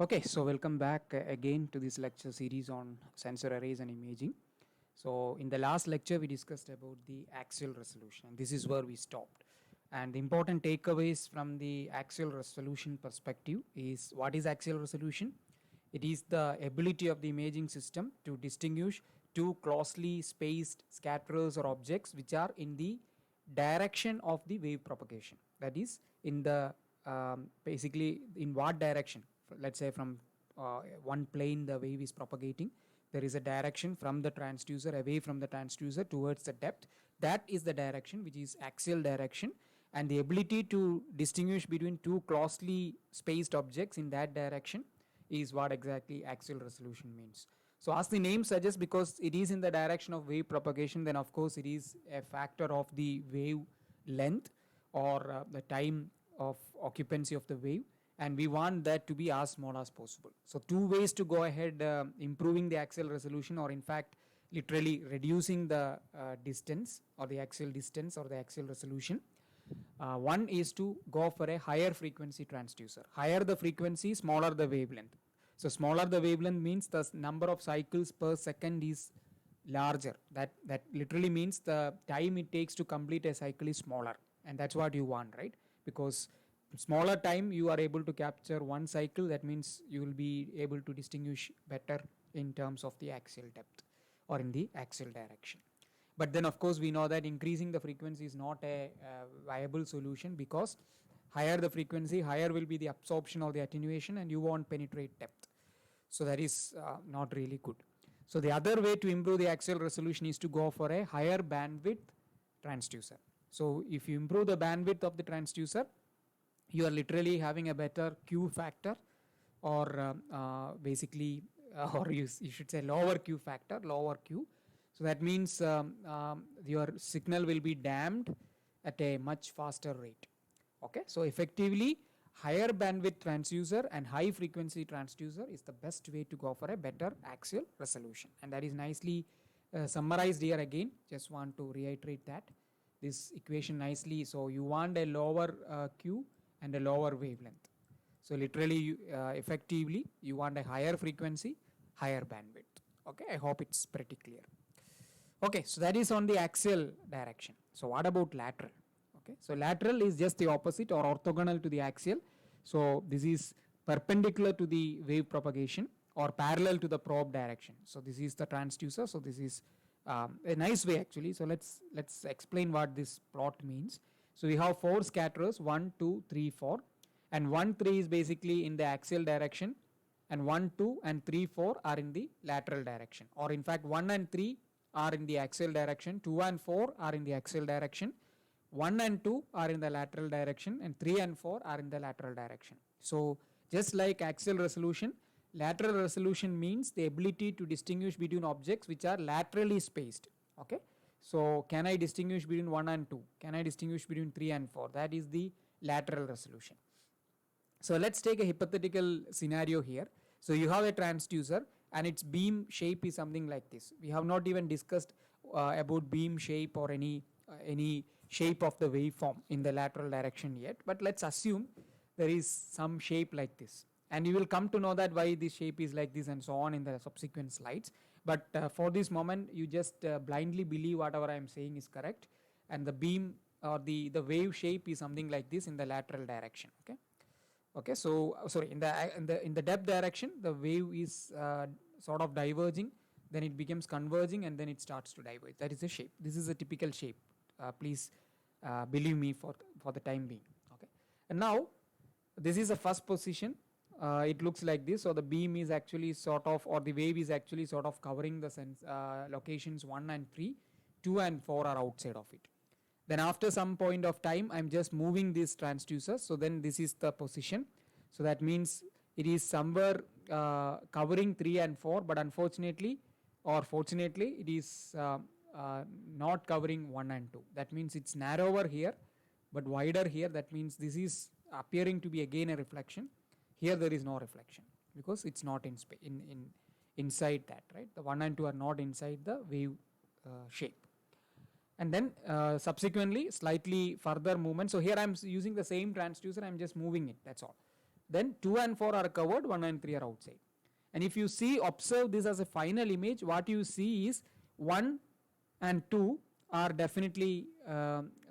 Okay, so welcome back again to this lecture series on sensor arrays and imaging. So in the last lecture we discussed about the axial resolution, and this is where we stopped. And the important takeaways from the axial resolution perspective is: what is axial resolution? It is the ability of the imaging system to distinguish two closely spaced scatterers or objects which are in the direction of the wave propagation. That is, in the basically in what direction? Let's say from one plane the wave is propagating, there is a direction from the transducer, away from the transducer towards the depth. That is the direction which is axial direction, and the ability to distinguish between two closely spaced objects in that direction is what exactly axial resolution means. So as the name suggests, because it is in the direction of wave propagation, then of course it is a factor of the wave length, or the time of occupancy of the wave, and we want that to be as small as possible. So two ways to go ahead improving the axial resolution, or in fact literally reducing the distance, or the axial distance, or the axial resolution. One is to go for a higher frequency transducer. Higher the frequency, smaller the wavelength. So smaller the wavelength means the number of cycles per second is larger. That literally means the time it takes to complete a cycle is smaller, and that's what you want, right? Because smaller time you are able to capture one cycle, that means you will be able to distinguish better in terms of the axial depth or in the axial direction. But then of course we know that increasing the frequency is not a viable solution, because higher the frequency, higher will be the absorption or the attenuation, and you won't penetrate depth. So that is not really good. So the other way to improve the axial resolution is to go for a higher bandwidth transducer. So if you improve the bandwidth of the transducer, you are literally having a better Q factor, or basically or you should say lower Q factor, lower Q. So that means your signal will be damped at a much faster rate. Okay, so effectively higher bandwidth transducer and high frequency transducer is the best way to go for a better axial resolution, and that is nicely summarized here. Again, just want to reiterate that this equation nicely. So you want a lower Q and a lower wavelength. So literally effectively you want a higher frequency, higher bandwidth. Okay, I hope it's pretty clear. Okay, so that is on the axial direction. So what about lateral? Okay, so lateral is just the opposite or orthogonal to the axial. So this is perpendicular to the wave propagation or parallel to the probe direction. So this is the transducer. So this is a nice way actually. So let's explain what this plot means. So we have four scatterers, 1, 2, 3, 4, and 1, 3 is basically in the axial direction, and 1, 2 and 3, 4 are in the lateral direction, or in fact 1 and 3 are in the axial direction, 2 and 4 are in the axial direction, 1 and 2 are in the lateral direction, and 3 and 4 are in the lateral direction. So just like axial resolution, lateral resolution means the ability to distinguish between objects which are laterally spaced. Okay, so can I distinguish between 1 and 2? Can I distinguish between 3 and 4? That is the lateral resolution. So let's take a hypothetical scenario here. So you have a transducer and its beam shape is something like this. We have not even discussed about beam shape or any shape of the waveform in the lateral direction yet, but let's assume there is some shape like this, and you will come to know that why this shape is like this and so on in the subsequent slides. But for this moment you just blindly believe whatever I am saying is correct, and the beam or the wave shape is something like this in the lateral direction. Okay. Okay, so sorry, in the depth direction the wave is sort of diverging, then it becomes converging, and then it starts to diverge. That is a shape. This is a typical shape. Please believe me for the time being. Okay, and now this is the first position. It looks like this. So the beam is actually sort of, or the wave is actually sort of covering the locations 1 and 3, 2 and 4 are outside of it. Then after some point of time I'm just moving this transducer, so then this is the position. So that means it is somewhere covering 3 and 4, but unfortunately or fortunately it is not covering 1 and 2. That means it's narrower here but wider here. That means this is appearing to be again a reflection. Here there is no reflection because it's not inside that, right? The 1 and 2 are not inside the wave shape. And then subsequently slightly further movement. So here I'm using the same transducer, I'm just moving it, that's all. then 2 and 4 are covered, 1 and 3 are outside. And if you see, observe this as a final image, what you see is 1 and 2 are definitely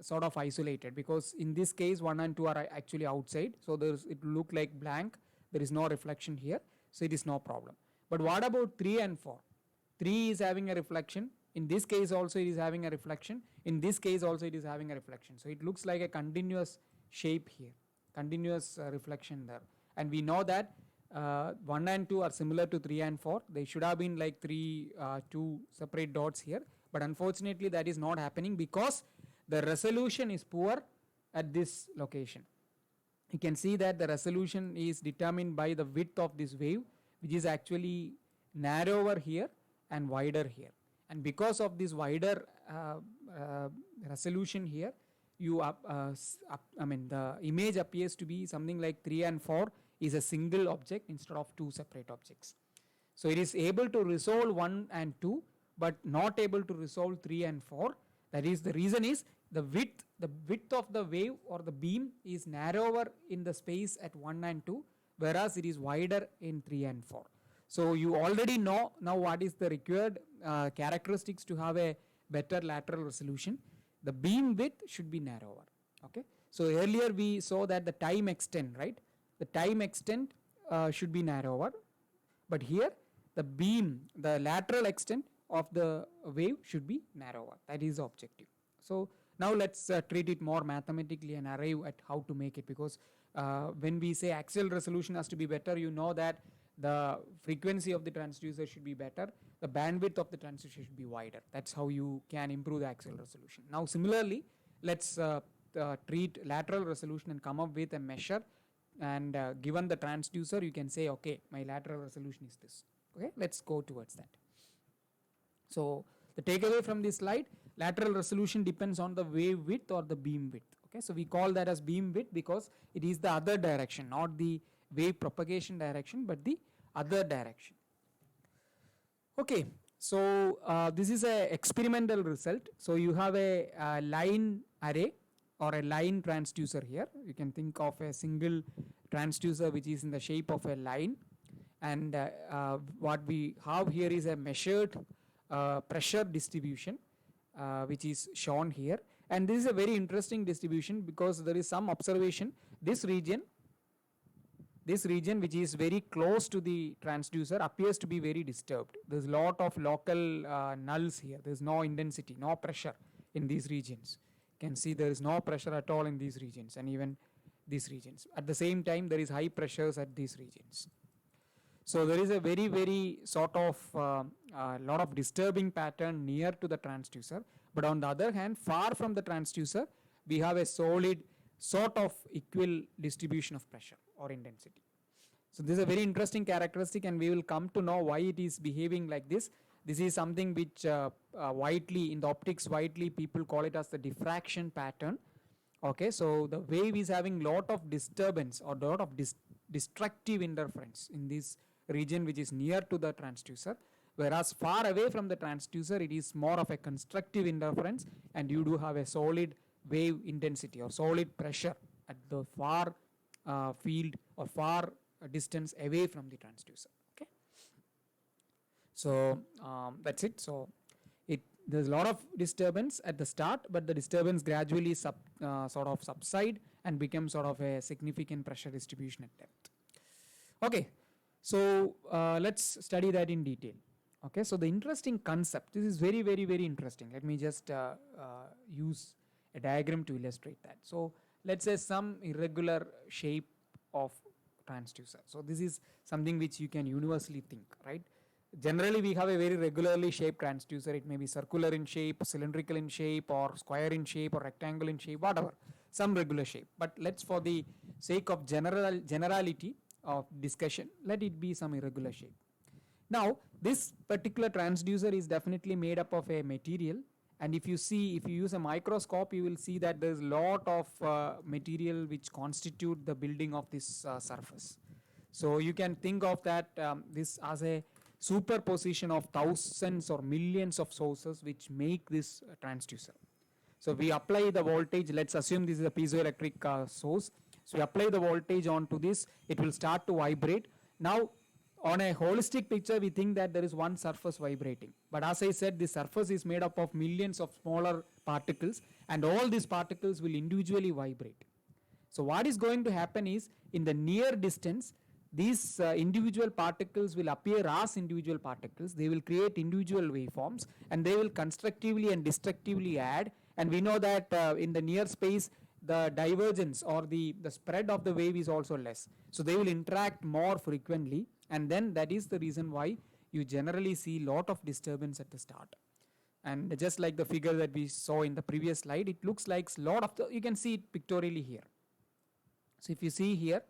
sort of isolated, because in this case 1 and 2 are actually outside, so it look like blank, there is no reflection here, so it is no problem. But what about 3 and 4? 3 is having a reflection, in this case also it is having a reflection, in this case also it is having a reflection, so it looks like a continuous shape here, continuous reflection there. And we know that 1 and 2 are similar to 3 and 4, they should have been like 2 separate dots here, but unfortunately that is not happening because the resolution is poor at this location. You can see that the resolution is determined by the width of this wave, which is actually narrower here and wider here. And because of this wider resolution here, the image appears to be something like 3 and 4 is a single object instead of 2 separate objects. So it is able to resolve 1 and 2, but not able to resolve 3 and 4. That is, the reason is the width of the wave or the beam is narrower in the space at 1 and 2, whereas it is wider in 3 and 4. So you already know now what is the required characteristics to have a better lateral resolution. The beam width should be narrower. Okay. So earlier we saw that the time extent, right? The time extent should be narrower, but here the beam, the lateral extent of the wave should be narrower. That is the objective. So now let's treat it more mathematically and arrive at how to make it, because when we say axial resolution has to be better, you know that the frequency of the transducer should be better, the bandwidth of the transducer should be wider. That's how you can improve the axial resolution. Now similarly, let's treat lateral resolution and come up with a measure, and given the transducer you can say, okay, my lateral resolution is this. Okay, let's go towards that. So the takeaway from this slide, lateral resolution depends on the wave width or the beam width. Okay, so we call that as beam width because it is the other direction, not the wave propagation direction, but the other direction. Okay, so this is a experimental result. So you have a line array or a line transducer here. You can think of a single transducer which is in the shape of a line, and what we have here is a measured pressure distribution which is shown here. And this is a very interesting distribution because there is some observation. This region which is very close to the transducer appears to be very disturbed. There is a lot of local nulls here. There is no intensity, no pressure in these regions. You can see there is no pressure at all in these regions and even these regions. At the same time, there is high pressures at these regions. So there is a very, very sort of lot of disturbing pattern near to the transducer. But on the other hand, far from the transducer, we have a solid sort of equal distribution of pressure or intensity. So this is a very interesting characteristic, and we will come to know why it is behaving like this. This is something which widely in the optics, widely people call it as the diffraction pattern. Okay, so the wave is having lot of disturbance or lot of destructive interference in this region which is near to the transducer, whereas far away from the transducer it is more of a constructive interference, and you do have a solid wave intensity or solid pressure at the far field or far distance away from the transducer. Okay, so that's it. So there's a lot of disturbance at the start, but the disturbance gradually sort of subside and becomes sort of a significant pressure distribution at depth. Okay, so let's study that in detail. Okay, so the interesting concept, this is very, very, very interesting. Let me just use a diagram to illustrate that. So let's say some irregular shape of transducer. So this is something which you can universally think, right? Generally we have a very regularly shaped transducer. It may be circular in shape, cylindrical in shape, or square in shape, or rectangle in shape, whatever, some regular shape. But let's, for the sake of generality of discussion, let it be some irregular shape. Now this particular transducer is definitely made up of a material, and if you use a microscope, you will see that there is a lot of material which constitute the building of this surface. So you can think of that this as a superposition of thousands or millions of sources which make this transducer. So we apply the voltage, let's assume this is a piezoelectric source. So we apply the voltage onto this, it will start to vibrate. Now on a holistic picture, we think that there is one surface vibrating. But as I said, the surface is made up of millions of smaller particles, and all these particles will individually vibrate. So what is going to happen is, in the near distance, these individual particles will appear as individual particles. They will create individual waveforms, and they will constructively and destructively add. And we know that in the near space, the divergence or the spread of the wave is also less. So they will interact more frequently, and then that is the reason why you generally see lot of disturbance at the start. And just like the figure that we saw in the previous slide, it looks like lot of you can see it pictorially here. So if you see here,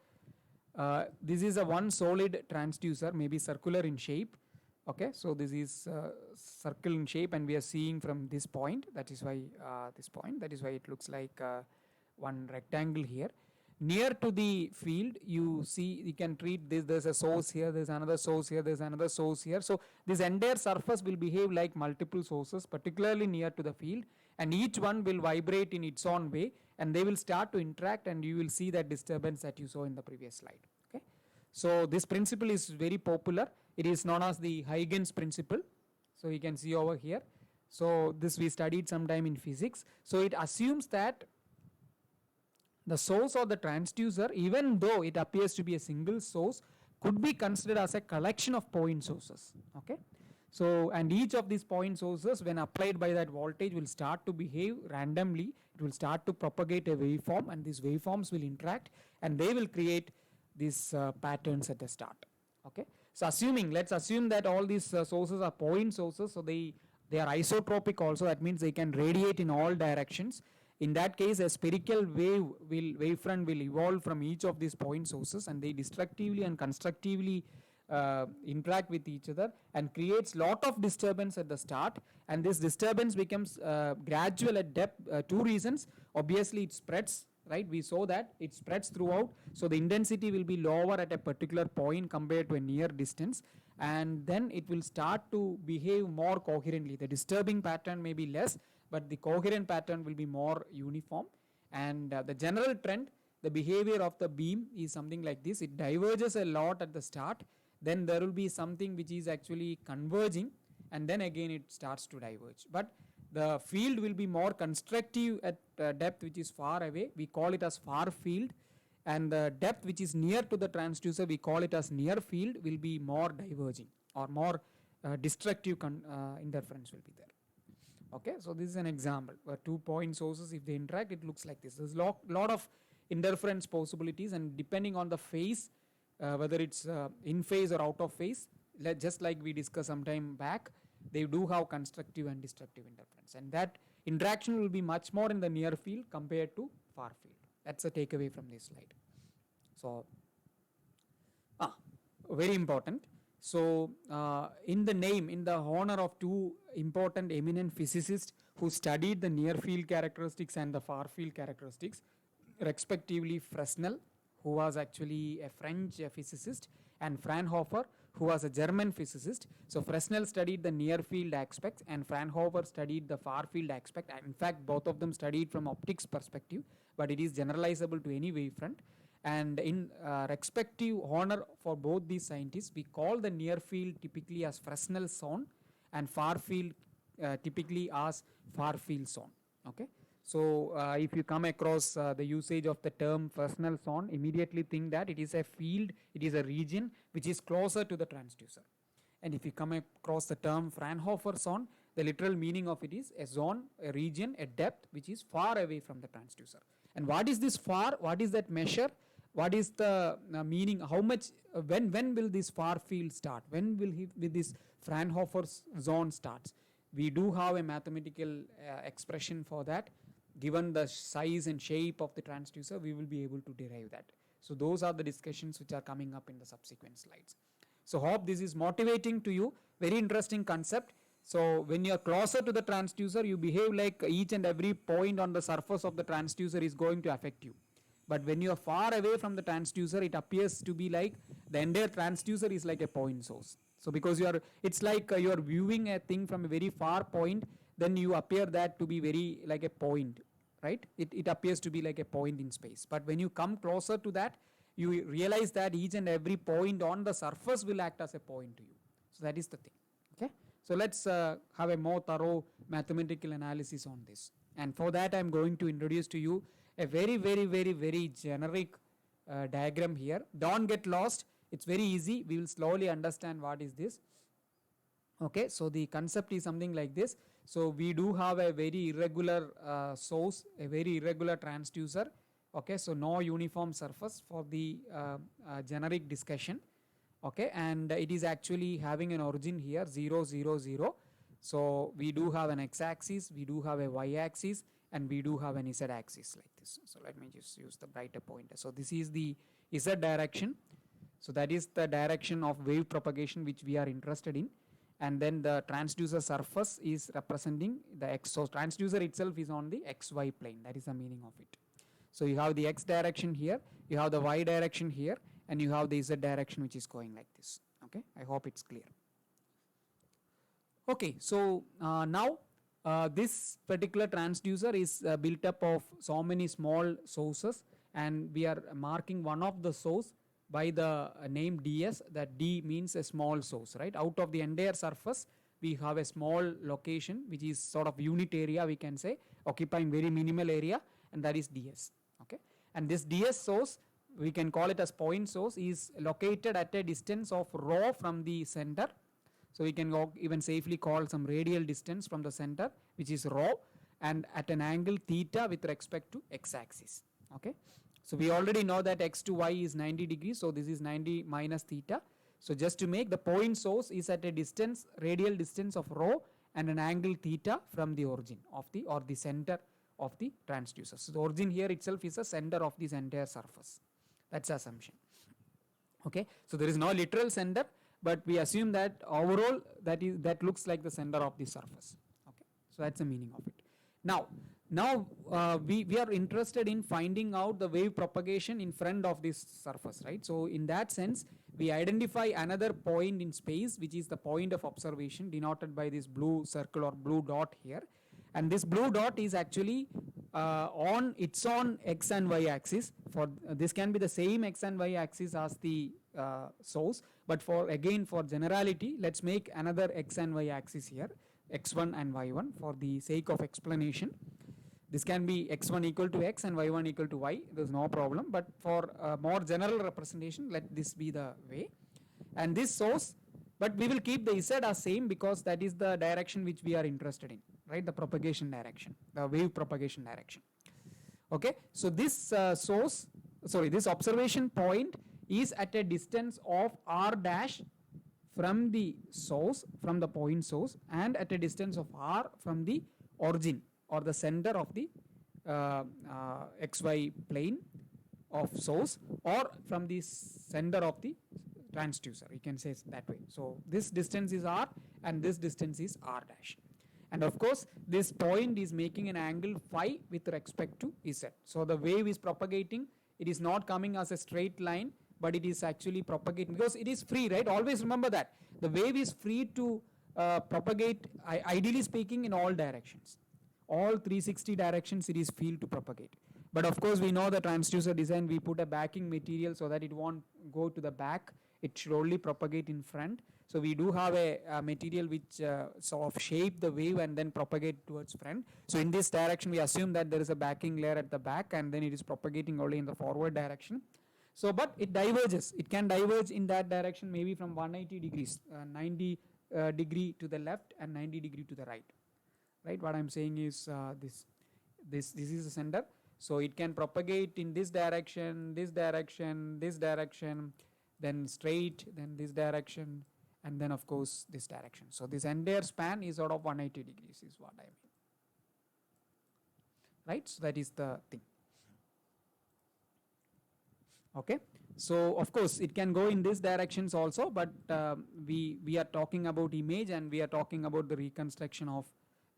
this is a one solid transducer, maybe circular in shape. Okay, so this is circle in shape, and we are seeing from this point. That is why this point. That is why it looks like one rectangle here. Near to the field, you see, you can treat this. There's a source here. There's another source here. There's another source here. So this entire surface will behave like multiple sources, particularly near to the field, and each one will vibrate in its own way, and they will start to interact, and you will see that disturbance that you saw in the previous slide. Okay, so this principle is very popular. It is known as the Huygens principle. So you can see over here. So this we studied sometime in physics. So it assumes that the source or the transducer, even though it appears to be a single source, could be considered as a collection of point sources. Okay, so and each of these point sources, when applied by that voltage, will start to behave randomly. It will start to propagate a waveform, and these waveforms will interact, and they will create these patterns at the start. Okay, so let's assume that all these sources are point sources, so they are isotropic also. That means they can radiate in all directions. In that case, a spherical wavefront will evolve from each of these point sources, and they destructively and constructively interact with each other and creates lot of disturbance at the start. And this disturbance becomes gradual at depth. Two reasons: obviously it spreads, right? We saw that it spreads throughout, so the intensity will be lower at a particular point compared to a near distance, and then it will start to behave more coherently. The disturbing pattern may be less, but the coherent pattern will be more uniform. And the general trend, the behavior of the beam is something like this. It diverges a lot at the start, then there will be something which is actually converging, and then again it starts to diverge. But the field will be more constructive at depth which is far away. We call it as far field, and the depth which is near to the transducer, we call it as near field, will be more diverging, or more destructive interference will be there. Okay, so this is an example where 2 point sources, if they interact, it looks like this. There's a lot of interference possibilities, and depending on the phase, whether it's in phase or out of phase, just like we discussed some time back, they do have constructive and destructive interference, and that interaction will be much more in the near field compared to far field. That's a takeaway from this slide. So very important. So in the name, in the honor of two important eminent physicists who studied the near field characteristics and the far field characteristics, respectively Fresnel, who was actually a French physicist, and Fraunhofer, who was a German physicist. So Fresnel studied the near field aspects, and Fraunhofer studied the far field aspect. In fact, both of them studied from optics perspective, but it is generalizable to any wavefront. And in respective honor for both these scientists, we call the near field typically as Fresnel zone, and far field typically as far field zone. Okay, so if you come across the usage of the term Fresnel zone, immediately think that it is a field, it is a region which is closer to the transducer. And if you come across the term Fraunhofer zone, the literal meaning of it is a zone, a region, a depth which is far away from the transducer. And what is this far? What is that measure? What is the meaning? How much? When will this far field start? When will this Fraunhofer zone starts? We do have a mathematical expression for that. Given the size and shape of the transducer, we will be able to derive that. So those are the discussions which are coming up in the subsequent slides. So hope this is motivating to you. Very interesting concept. So when you are closer to the transducer, you behave like each and every point on the surface of the transducer is going to affect you. But when you are far away from the transducer, it appears to be like the entire transducer is like a point source. So because it's like you are viewing a thing from a very far point, then you appear that to be very like a point. right? It appears to be like a point in space. But when you come closer to that, you realize that each and every point on the surface will act as a point to you. So that is the thing. Okay. So let's have a more thorough mathematical analysis on this. And for that, I'm going to introduce to you a very generic diagram here. Don't get lost. It's very easy. We will slowly understand what is this. Okay, so the concept is something like this. So we do have a very irregular source, a very irregular transducer. Okay, so no uniform surface for the generic discussion. Okay, and it is actually having an origin here 0 0 0. So we do have an x-axis, we do have a y-axis, and we do have an z-axis like this. So let me just use the brighter pointer. So this is the z direction. So that is the direction of wave propagation which we are interested in. And then the transducer surface is representing the x. So transducer itself is on the xy plane. That is the meaning of it. So you have the x direction here, you have the y direction here, and you have the z direction which is going like this. Okay, I hope it's clear. Okay, so now this particular transducer is built up of so many small sources, and we are marking one of the source by the name ds. That d means a small source, right? Out of the entire surface we have a small location which is sort of unit area, we can say, occupying very minimal area, and that is ds. Okay, and this ds source, we can call it as point source, is located at a distance of rho from the center. So we can even safely call some radial distance from the center, which is rho, and at an angle theta with respect to x-axis. Okay, so we already know that x to y is 90 degrees, so this is 90 minus theta. So just to make, the point source is at a distance, radial distance of rho and an angle theta from the origin of the, or the center of the transducer. So the origin here itself is the center of this entire surface. That's the assumption. Okay, so there is no literal center, but we assume that overall that looks like the center of the surface. Okay, so that's the meaning of it. Now we are interested in finding out the wave propagation in front of this surface, right? So in that sense, we identify another point in space, which is the point of observation, denoted by this blue circle or blue dot here. And this blue dot is actually on its own x and y axis. For this can be the same x and y axis as the source, but for generality, let's make another x and y axis here, x1 and y1, for the sake of explanation. This can be x1 equal to x and y1 equal to y, there's no problem, but for more general representation, let this be the way. And this source, but we will keep the z as same because that is the direction which we are interested in, right? The propagation direction, the wave propagation direction. Okay, so this this observation point is at a distance of r dash from the source, from the point source, and at a distance of r from the origin or the center of the xy plane of source, or from the center of the transducer, you can say it that way. So this distance is r and this distance is r dash. And of course, this point is making an angle phi with respect to z. So the wave is propagating, it is not coming as a straight line, but it is actually propagating because it is free, right? Always remember that the wave is free to propagate, ideally speaking, in all directions. All 360 directions it is free to propagate. But of course, we know the transducer design, we put a backing material so that it won't go to the back, it should only propagate in front. So we do have a material which sort of shape the wave and then propagate towards front. So in this direction, we assume that there is a backing layer at the back and then it is propagating only in the forward direction. So, but it diverges, it can diverge in that direction maybe from 180 degrees, 90 degree to the left and 90 degree to the right. Right, what I'm saying is this is the center. So it can propagate in this direction, this direction, this direction, then straight, then this direction, and then of course this direction. So this entire span is sort of 180 degrees is what I mean. Right, so that is the thing. Okay, so of course it can go in this directions also, but we are talking about image and we are talking about the reconstruction of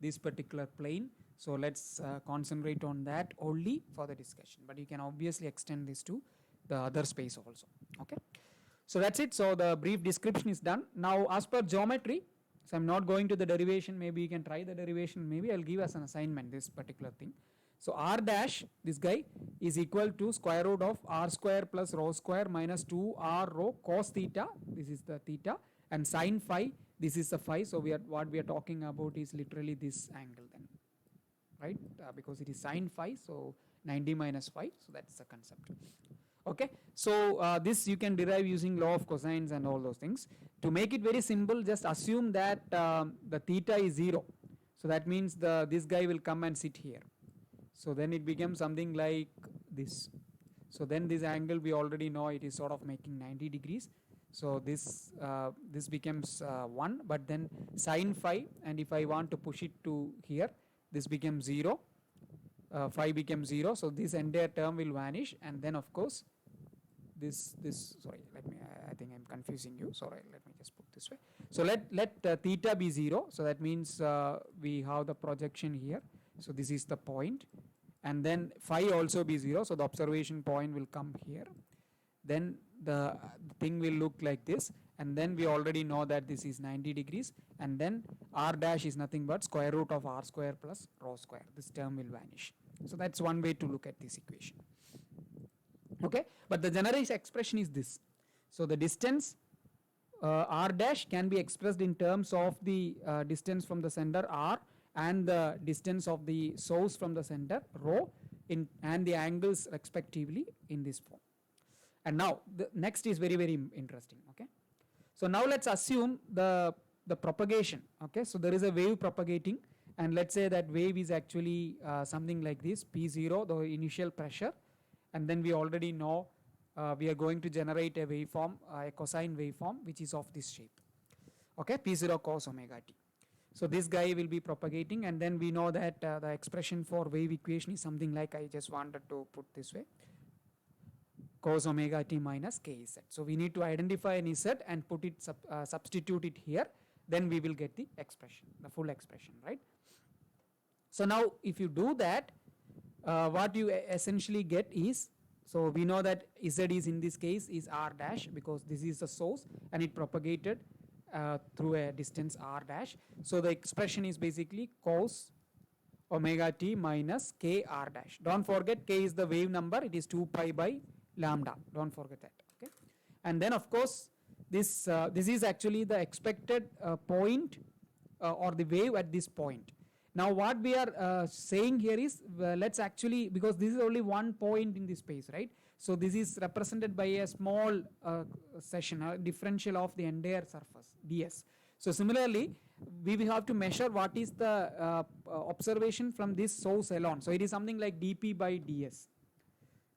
this particular plane. So let's concentrate on that only for the discussion, but you can obviously extend this to the other space also. Okay, so that's it. So the brief description is done. Now as per geometry, so I'm not going to the derivation, maybe you can try the derivation, maybe I'll give us an assignment this particular thing. So r dash, this guy, is equal to square root of r square plus rho square minus 2r rho cos theta, this is the theta, and sin phi, this is the phi. So what we are talking about is literally this angle then, right? Because it is sin phi, so 90 minus phi, so that's the concept. Okay, so this you can derive using law of cosines and all those things. To make it very simple, just assume that the theta is 0. So that means this guy will come and sit here. So then it becomes something like this. So then this angle, we already know it is sort of making 90 degrees. So this becomes 1, but then sin phi, and if I want to push it to here, this becomes 0. Phi becomes 0. So this entire term will vanish, and then of course this sorry, let me, I think I'm confusing you. Sorry, let me just put this way. So let theta be 0. So that means we have the projection here. So this is the point, and then phi also be 0. So the observation point will come here. Then the thing will look like this, and then we already know that this is 90 degrees, and then r dash is nothing but square root of r square plus rho square. This term will vanish. So that's one way to look at this equation. Okay, but the general expression is this. So the distance r dash can be expressed in terms of the distance from the center r and the distance of the source from the center rho and the angles respectively in this form. And now the next is very, very interesting. Okay, so now let's assume the propagation. Okay, so there is a wave propagating, and let's say that wave is actually something like this, P0, the initial pressure, and then we already know we are going to generate a waveform, a cosine waveform, which is of this shape. Okay, P0 cos omega t. So this guy will be propagating, and then we know that the expression for wave equation is something like, I just wanted to put this way, cos omega t minus kz. So we need to identify an z and put it substitute it here, then we will get the expression, the full expression, right? So now if you do that, what you essentially get is, so we know that z is in this case is r dash, because this is the source and it propagated through a distance r dash. So the expression is basically cos omega t minus k r dash. Don't forget k is the wave number, it is 2 pi by lambda, don't forget that. Okay, and then of course this is actually the expected point or the wave at this point. Now what we are saying here is, let's actually, because this is only one point in this space, right? So this is represented by a small section, a differential of the entire surface, ds. So similarly, we will have to measure what is the observation from this source alone. So it is something like dp by ds,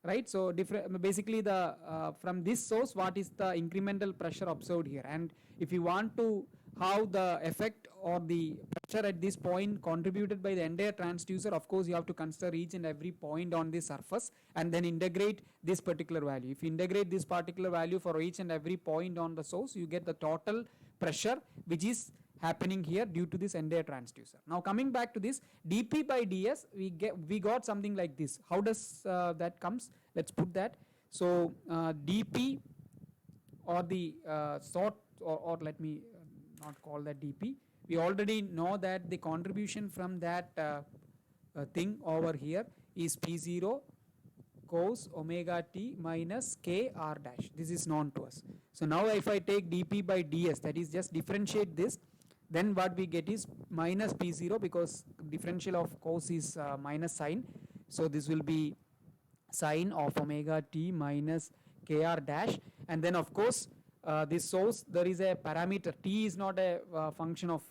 right? So basically the from this source, what is the incremental pressure observed here, and if you want to how the effect or the pressure at this point contributed by the entire transducer, of course you have to consider each and every point on the surface and then integrate this particular value. If you integrate this particular value for each and every point on the source, you get the total pressure which is happening here due to this entire transducer. Now coming back to this dp by ds, we got something like this. How does that comes? Let's put that. So dp or the sort, or let me not call that dp. We already know that the contribution from that thing over here is p0 cos omega t minus k r dash. This is known to us. So now if I take dp by ds, that is just differentiate this, then what we get is minus p0, because differential of cos is minus sine. So this will be sine of omega t minus kr dash, and then of course this source, there is a parameter. T is not a function of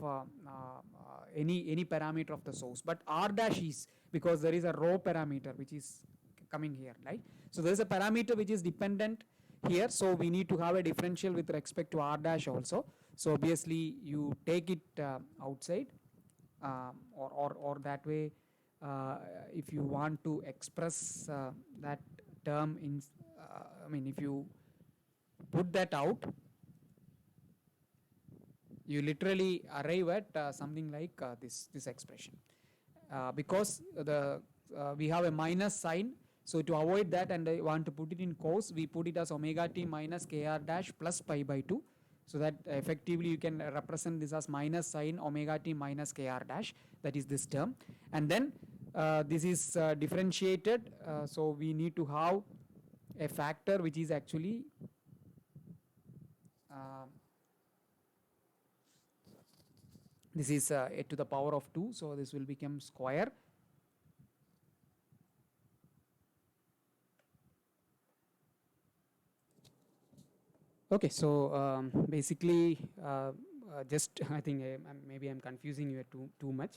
any parameter of the source, but r dash is, because there is a rho parameter which is coming here, right? So there is a parameter which is dependent here, so we need to have a differential with respect to r dash also. So obviously you take it outside, or that way if you want to express that term in I mean, if you put that out, you literally arrive at something like this expression, because we have a minus sign. So to avoid that, and I want to put it in cos, we put it as omega t minus kr dash plus pi by 2, so that effectively you can represent this as minus sine omega t minus kr dash, that is this term. And then this is differentiated, so we need to have a factor which is actually this is a to the power of 2, so this will become square. Okay, so basically just I think maybe I'm confusing you too much.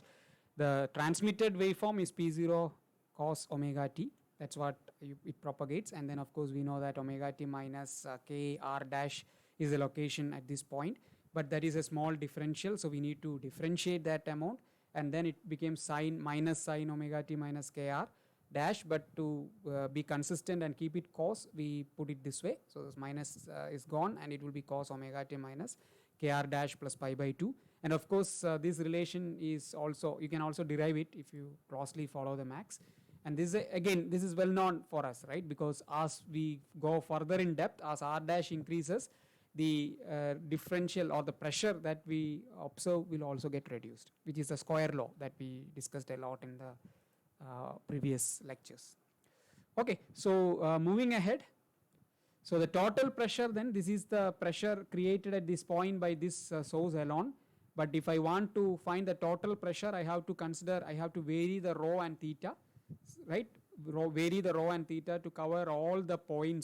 The transmitted waveform is P0 cos omega t, that's what it propagates, and then of course we know that omega t minus k r dash is the location at this point, but that is a small differential, so we need to differentiate that amount, and then it became sine minus sine omega t minus k r dash, but to be consistent and keep it cos, we put it this way, so this minus is gone and it will be cos omega t minus k r dash plus pi by 2, and of course this relation is also, you can also derive it if you closely follow the max, and this is again, this is well known for us, right, because as we go further in depth, as r dash increases, the differential or the pressure that we observe will also get reduced, which is the square law that we discussed a lot in the previous lectures. Okay, so moving ahead, so the total pressure, then this is the pressure created at this point by this source alone, but if I want to find the total pressure, I have to consider, I have to vary the rho and theta, right, vary the rho and theta to cover all the point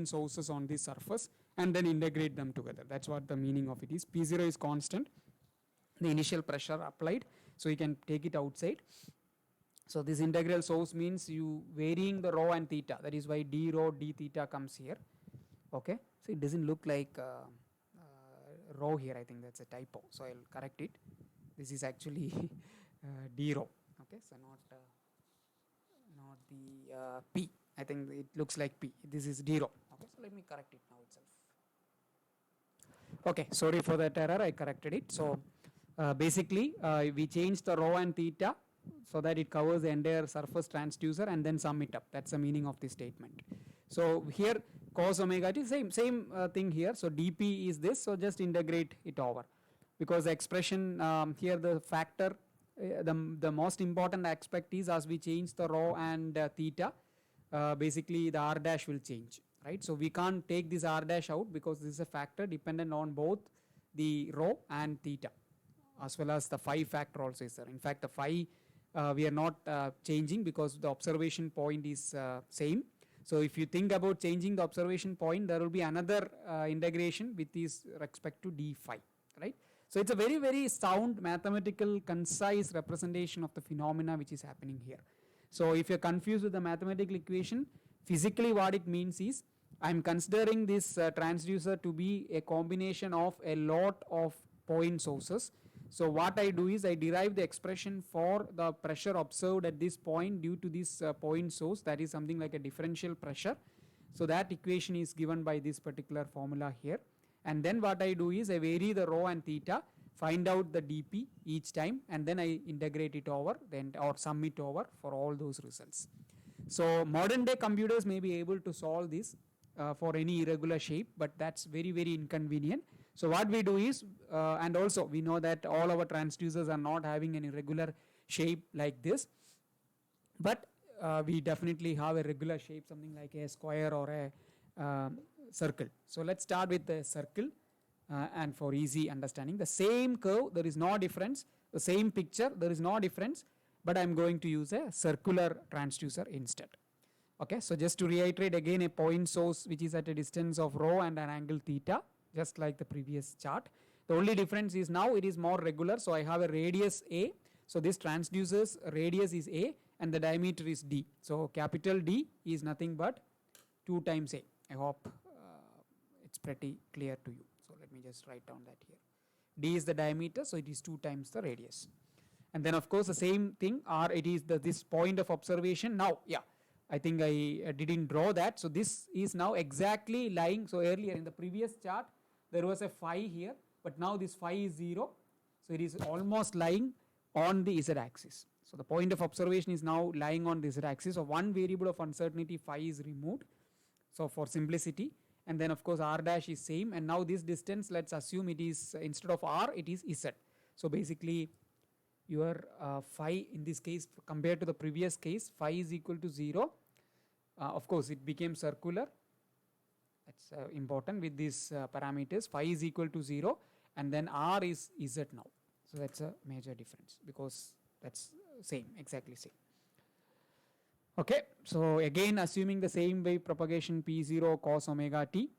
sources on this surface and then integrate them together. That's what the meaning of it is. P0 is constant, the initial pressure applied, so you can take it outside. So this integral source means you varying the rho and theta, that is why d rho d theta comes here. Okay, so it doesn't look like rho here, I think that's a typo, so I'll correct it. This is actually d rho. Okay, so not the p, I think it looks like p, this is d rho. Okay, so let me correct it now itself. Okay, sorry for that error, I corrected it. So basically we changed the rho and theta so that it covers the entire surface transducer and then sum it up. That's the meaning of this statement. So here cos omega t, same thing here. So dp is this, so just integrate it over, because the expression here, the factor, the most important aspect is as we change the rho and theta, basically the r dash will change, right? So we can't take this r dash out because this is a factor dependent on both the rho and theta, as well as the phi factor also is there. In fact, the phi we are not changing because the observation point is same. So if you think about changing the observation point, there will be another integration with this respect to d phi, right? So it's a very, very sound mathematical concise representation of the phenomena which is happening here. So if you're confused with the mathematical equation, physically what it means is, I'm considering this transducer to be a combination of a lot of point sources. So what I do is I derive the expression for the pressure observed at this point due to this point source, that is something like a differential pressure. So that equation is given by this particular formula here, and then what I do is I vary the rho and theta, find out the dp each time, and then I integrate it over, then or sum it over for all those results. So modern day computers may be able to solve this for any irregular shape, but that's very, very inconvenient. So what we do is, and also we know that all our transducers are not having an irregular shape like this, but we definitely have a regular shape, something like a square or a circle. So let's start with the circle, and for easy understanding, the same curve, there is no difference, the same picture, there is no difference, but I'm going to use a circular transducer instead. Okay, so just to reiterate again, a point source which is at a distance of rho and an angle theta, just like the previous chart. The only difference is now it is more regular, so I have a radius a, so this transducer's radius is a and the diameter is d. So capital D is nothing but 2 times a. I hope it's pretty clear to you. So let me just write down that here. D is the diameter, so it is 2 times the radius. And then of course the same thing, r, it is this point of observation. Now, yeah, I think I didn't draw that. So this is now exactly lying. So earlier in the previous chart, there was a phi here, but now this phi is 0. So it is almost lying on the z axis. So the point of observation is now lying on the z axis. So one variable of uncertainty phi is removed. So for simplicity, and then of course r dash is same, and now this distance, let's assume it is instead of r, it is z. So basically your phi in this case compared to the previous case, phi is equal to 0. Of course, it became circular. That's important with these parameters. Phi is equal to 0 and then r is z now. So that's a major difference because that's same, exactly same. Okay, so again assuming the same wave propagation p0 cos omega t,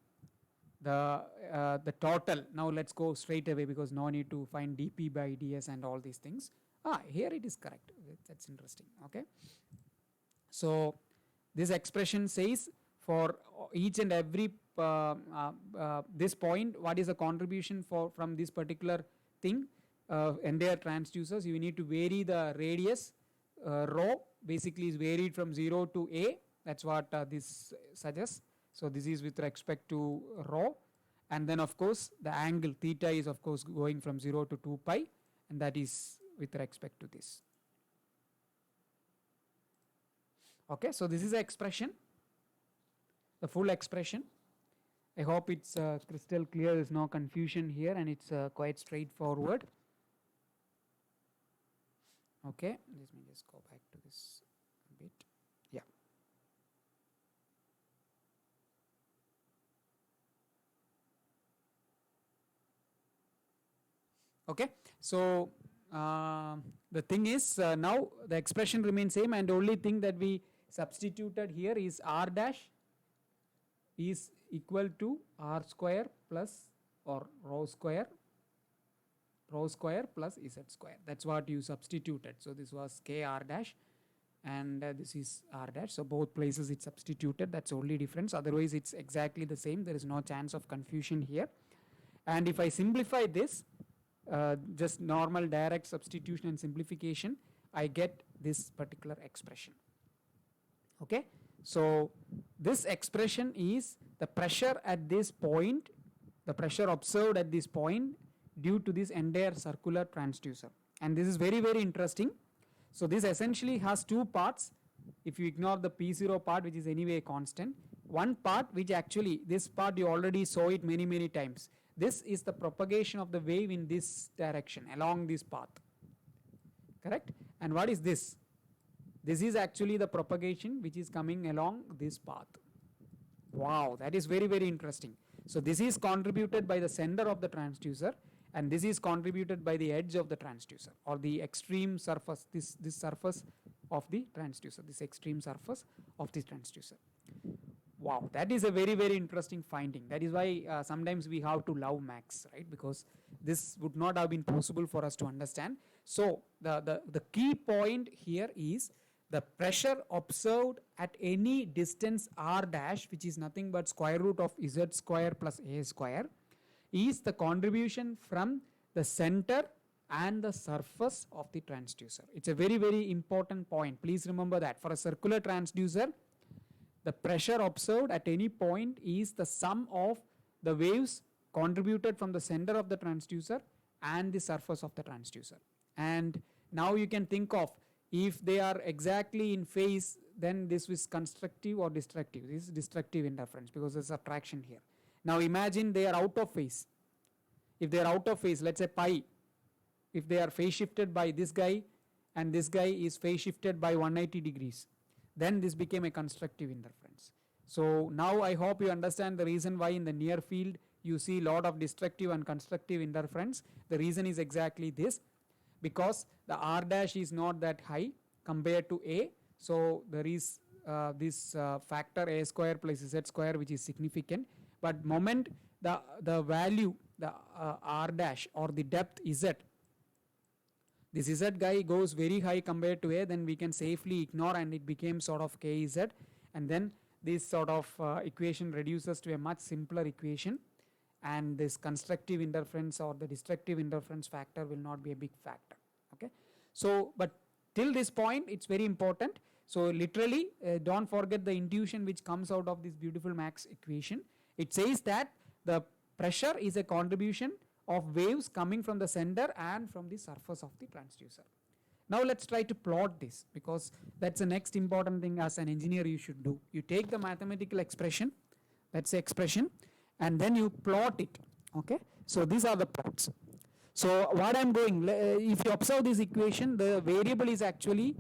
the total, now let's go straight away because no need to find dp by ds and all these things. Here it is correct, that's interesting. Okay, so this expression says for each and every this point what is the contribution from this particular thing, entire transducers, you need to vary the radius, rho basically is varied from 0 to a, that's what this suggests. So this is with respect to rho, and then of course the angle theta is of course going from 0 to 2 pi, and that is with respect to this. Okay, so this is the expression, the full expression. I hope it's crystal clear, there is no confusion here, and it's quite straightforward. Okay, let me just go back to this a bit. Yeah. Okay, so the thing is now the expression remains same, and the only thing that we substituted here is r dash is equal to r square plus or rho square plus z square. That's what you substituted. So this was k r dash and this is r dash. So both places it's substituted. That's the only difference. Otherwise it's exactly the same. There is no chance of confusion here. And if I simplify this, just normal direct substitution and simplification, I get this particular expression. Okay, so this expression is the pressure at this point, the pressure observed at this point due to this entire circular transducer, and this is very, very interesting. So this essentially has two parts. If you ignore the P0 part, which is anyway constant, one part which actually, this part you already saw it many, many times. This is the propagation of the wave in this direction along this path, correct? And what is this? This is actually the propagation which is coming along this path. Wow, that is very, very interesting. So this is contributed by the center of the transducer, and this is contributed by the edge of the transducer or the extreme surface, this surface of the transducer, this extreme surface of the transducer. Wow, that is a very, very interesting finding. That is why sometimes we have to love maths, right? Because this would not have been possible for us to understand. So the key point here is the pressure observed at any distance r dash, which is nothing but square root of z square plus a square, is the contribution from the center and the surface of the transducer. It's a very, very important point. Please remember that for a circular transducer, the pressure observed at any point is the sum of the waves contributed from the center of the transducer and the surface of the transducer. And now you can think of, if they are exactly in phase, then this is constructive or destructive. This is destructive interference because there is subtraction here. Now imagine they are out of phase. If they are out of phase, let's say pi, if they are phase shifted by this guy and this guy is phase shifted by 180 degrees, then this became a constructive interference. So now I hope you understand the reason why in the near field you see a lot of destructive and constructive interference. The reason is exactly this, because the r dash is not that high compared to a, so there is this factor a square plus z square which is significant, but moment the value, the r dash or the depth z, this z guy goes very high compared to a, then we can safely ignore and it became sort of kz, and then this sort of equation reduces to a much simpler equation, and this constructive interference or the destructive interference factor will not be a big factor. Okay, so but till this point it's very important. So literally don't forget the intuition which comes out of this beautiful Max equation. It says that the pressure is a contribution of waves coming from the center and from the surface of the transducer. Now let's try to plot this, because that's the next important thing as an engineer you should do. You take the mathematical expression, that's the expression, and then you plot it. Okay, so these are the plots. So what I'm going, if you observe this equation, the variable is actually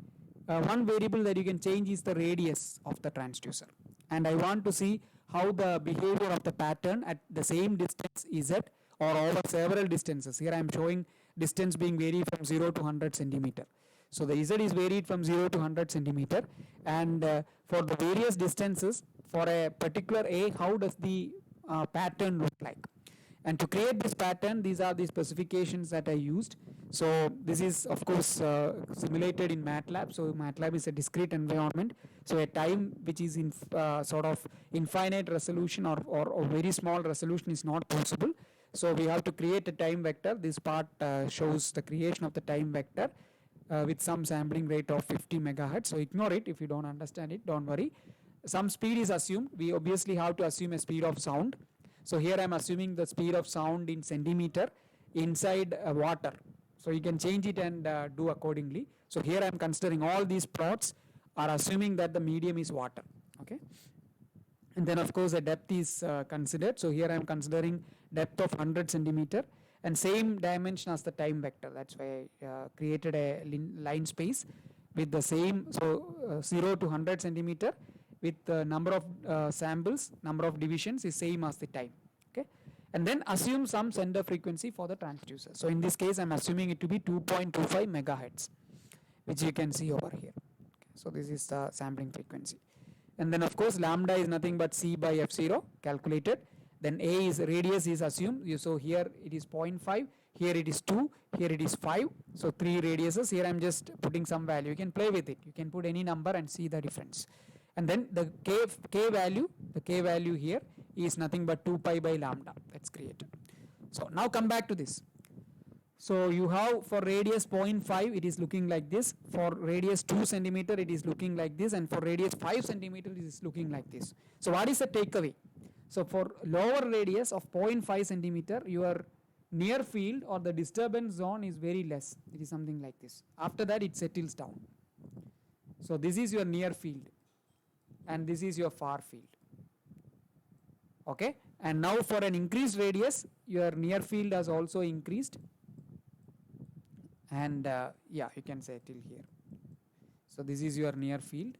one variable that you can change is the radius of the transducer. And I want to see how the behavior of the pattern at the same distance z or over several distances. Here I am showing distance being varied from 0 to 100 centimeter. So the z is varied from 0 to 100 centimeter, and for the various distances for a particular a, how does the pattern look like? And to create this pattern, these are the specifications that I used. So this is of course simulated in MATLAB. So MATLAB is a discrete environment. So a time which is in sort of infinite resolution or very small resolution is not possible. So we have to create a time vector. This part shows the creation of the time vector with some sampling rate of 50 megahertz. So ignore it if you don't understand it, don't worry. Some speed is assumed. We obviously have to assume a speed of sound. So here I am assuming the speed of sound in centimeter inside water. So you can change it and do accordingly. So here I am considering all these plots are assuming that the medium is water. Okay. And then of course the depth is considered. So here I am considering depth of 100 centimeter and same dimension as the time vector. That's why I created a line space with the same, so 0 to 100 centimeter with the number of samples, number of divisions is same as the time. Okay, and then assume some center frequency for the transducer. So in this case I'm assuming it to be 2.25 megahertz, which you can see over here. Okay, so this is the sampling frequency. And then of course lambda is nothing but c by f0 calculated. Then a is radius is assumed. So here it is 0.5, here it is 2, here it is 5. So 3 radiuses. Here I'm just putting some value. You can play with it. You can put any number and see the difference. And then the k value here is nothing but 2 pi by lambda. That's created. So now come back to this. So you have for radius 0.5 it is looking like this, for radius 2 centimeter it is looking like this, and for radius 5 centimeter it is looking like this. So what is the takeaway? So for lower radius of 0.5 centimeter, your near field or the disturbance zone is very less. It is something like this. After that it settles down. So this is your near field and this is your far field. Okay, and now for an increased radius your near field has also increased, and yeah, you can say till here. So this is your near field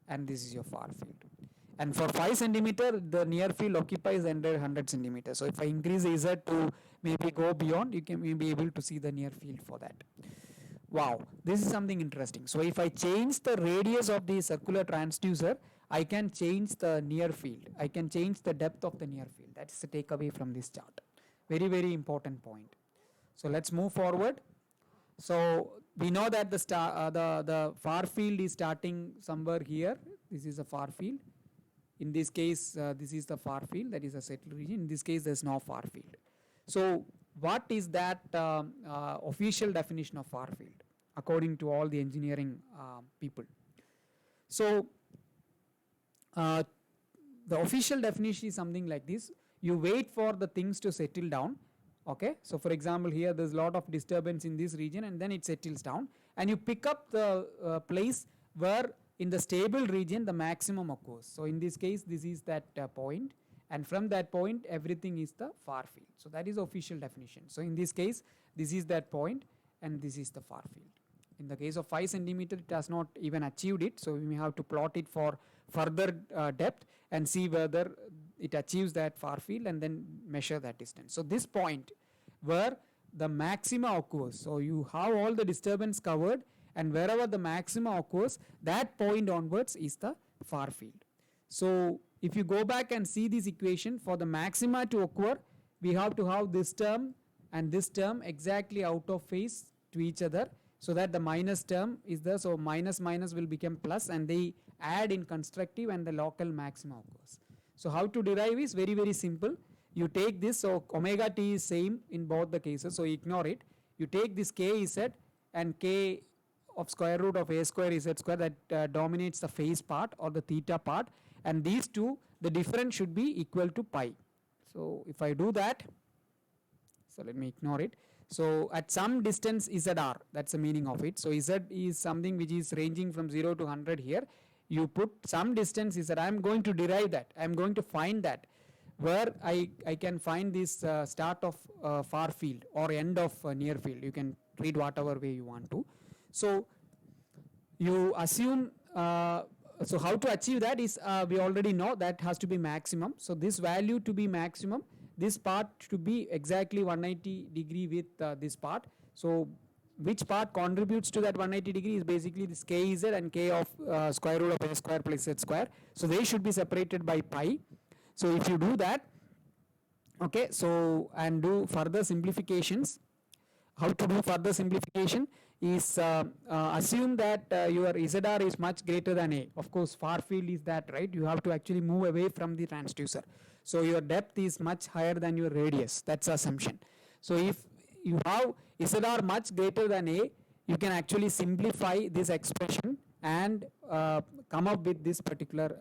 and this is your far field. And for 5 centimeter, the near field occupies the entire 100 centimeters. So if I increase Z to maybe go beyond, you can be able to see the near field for that. Wow, this is something interesting. So if I change the radius of the circular transducer, I can change the near field. I can change the depth of the near field. That's the takeaway from this chart. Very, very important point. So let's move forward. So we know that the far field is starting somewhere here. This is a far field. In this case, this is the far field, that is a settled region. In this case, there is no far field. So what is that official definition of far field according to all the engineering people? So the official definition is something like this. You wait for the things to settle down. Okay, so for example here there is a lot of disturbance in this region and then it settles down, and you pick up the place where in the stable region the maximum occurs. So in this case this is that point, and from that point everything is the far field. So that is the official definition. So in this case this is that point and this is the far field. In the case of 5 centimeter it has not even achieved it, so we may have to plot it for further depth and see whether it achieves that far field and then measure that distance. So this point where the maxima occurs, so you have all the disturbance covered, and wherever the maxima occurs, that point onwards is the far field. So if you go back and see this equation, for the maxima to occur, we have to have this term and this term exactly out of phase to each other, so that the minus term is there. So minus minus will become plus and they add in constructive and the local maxima occurs. So how to derive is very, very simple. You take this, so omega t is same in both the cases, so ignore it. You take this k z and k of square root of a square z square, that dominates the phase part or the theta part, and these two, the difference should be equal to pi. So if I do that, so let me ignore it. So at some distance zr, that's the meaning of it. So z is something which is ranging from 0 to 100 here. You put some distance z, I am going to derive that, I am going to find that where I can find this start of far field or end of near field. You can treat whatever way you want to. So you assume, so how to achieve that is, we already know that has to be maximum. So this value to be maximum, this part to be exactly 180 degree with this part. So which part contributes to that 180 degree is basically this kz and k of square root of a square plus z square. So they should be separated by pi. So if you do that, okay, so and do further simplifications, how to do further simplification is assume that your ZR is much greater than A. Of course, far field is that, right? You have to actually move away from the transducer. So your depth is much higher than your radius. That's assumption. So if you have ZR much greater than A, you can actually simplify this expression and come up with this particular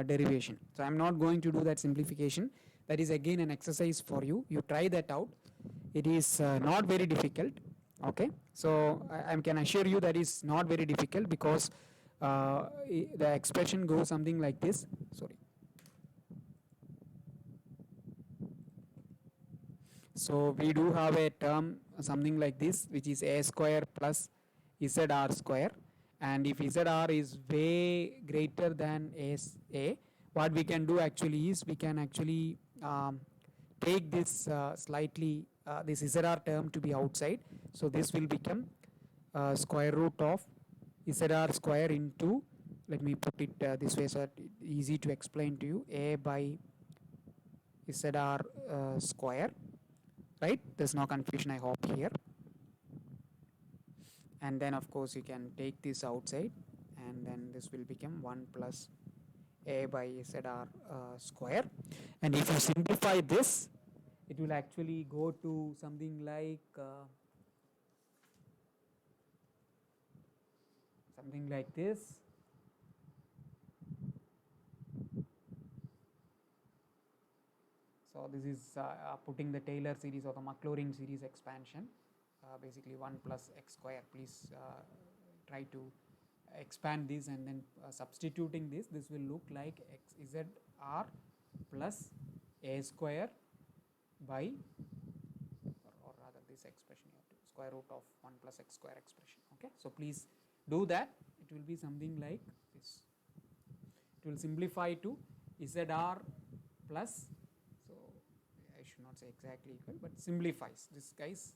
derivation. So I'm not going to do that simplification. That is again an exercise for you. You try that out. It is not very difficult. Okay, so I can assure you that is not very difficult, because the expression goes something like this. Sorry. So we do have a term something like this, which is a square plus zr square, and if zr is way greater than a, what we can do actually is we can actually take this slightly this zr term to be outside. So this will become square root of zr square into, let me put it this way so that it's easy to explain to you, a by zr square, right? There's no confusion, I hope, here. And then of course you can take this outside, and then this will become 1 plus a by zr square. And if you simplify this, it will actually go to something like this. So this is putting the Taylor series or the Maclaurin series expansion, basically 1 plus x square. Please try to expand this, and then substituting this will look like xzr plus a square by, or rather this expression you have to square root of 1 plus x square expression. Okay, so please do that. It will be something like this. It will simplify to zr plus, so I should not say exactly equal, but simplifies this, guys,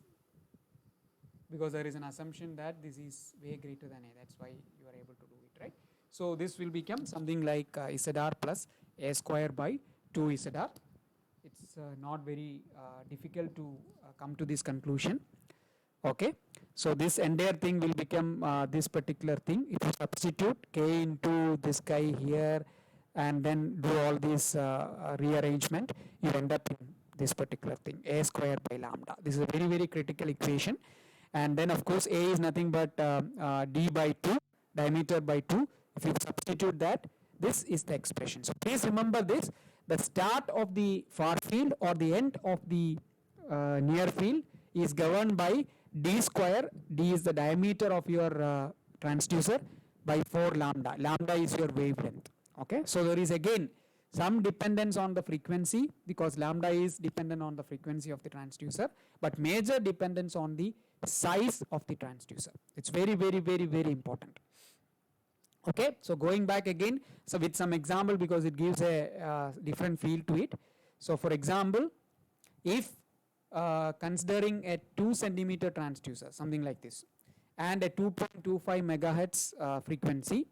because there is an assumption that this is way greater than a. That's why you are able to do it, right? So this will become something like zr plus a square by 2 zr. It's not very difficult to come to this conclusion. Okay, so this entire thing will become this particular thing. If you substitute k into this guy here and then do all this rearrangement, you end up in this particular thing, a square by lambda. This is a very, very critical equation. And then of course a is nothing but d by 2, diameter by 2. If you substitute that, this is the expression. So please remember this: the start of the far field or the end of the near field is governed by d square. D is the diameter of your transducer by 4 lambda. Lambda is your wavelength. Okay, so there is again some dependence on the frequency, because lambda is dependent on the frequency of the transducer, but major dependence on the size of the transducer. It's very, very, very, very important. Okay, so going back again, so with some example, because it gives a different feel to it. So for example, if considering a 2 centimeter transducer, something like this, and a 2.25 megahertz frequency,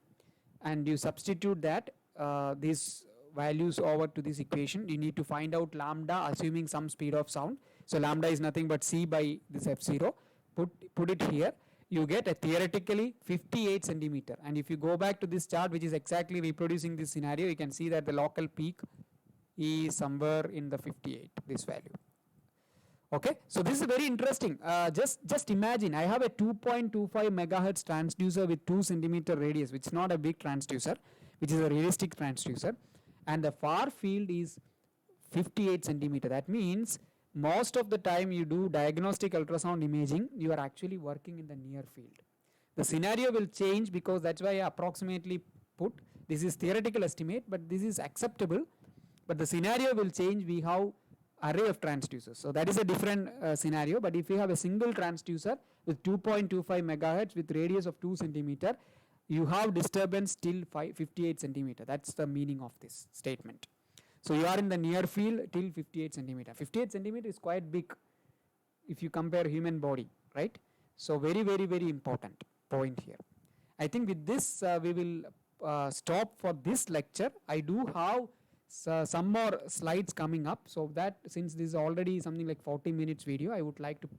and you substitute that these values over to this equation, you need to find out lambda assuming some speed of sound. So lambda is nothing but c by this f0. Put it here. You get a theoretically 58 centimeter, and if you go back to this chart, which is exactly reproducing this scenario, you can see that the local peak is somewhere in the 58, this value. Okay, so this is very interesting. Just imagine, I have a 2.25 megahertz transducer with 2 centimeter radius, which is not a big transducer, which is a realistic transducer, and the far field is 58 centimeter. That means most of the time you do diagnostic ultrasound imaging, you are actually working in the near field. The scenario will change, because that's why I approximately put, this is theoretical estimate, but this is acceptable, but the scenario will change. We have array of transducers, so that is a different scenario. But if you have a single transducer with 2.25 megahertz with radius of 2 centimeter, you have disturbance till 58 centimeter. That's the meaning of this statement. So you are in the near field till 58 centimeter. 58 centimeter is quite big if you compare human body, right? So very, very, very important point here. I think with this we will stop for this lecture. I do have some more slides coming up, so that since this is already something like 40 minutes video, I would like to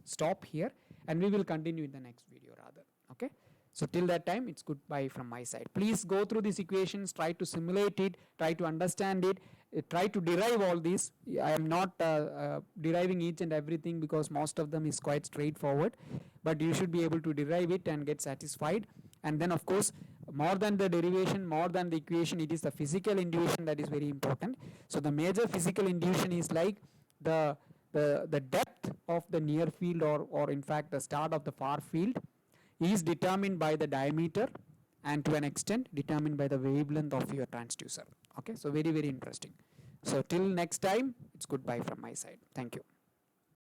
stop here, and we will continue in the next video rather. Okay. So till that time, it's goodbye from my side. Please go through these equations, try to simulate it, try to understand it, try to derive all these. I am not deriving each and everything because most of them is quite straightforward, but you should be able to derive it and get satisfied. And then of course, more than the derivation, more than the equation, it is the physical intuition that is very important. So the major physical intuition is like the depth of the near field, or in fact the start of the far field is determined by the diameter, and to an extent determined by the wavelength of your transducer. Okay, so very, very interesting. So till next time, it's goodbye from my side. Thank you.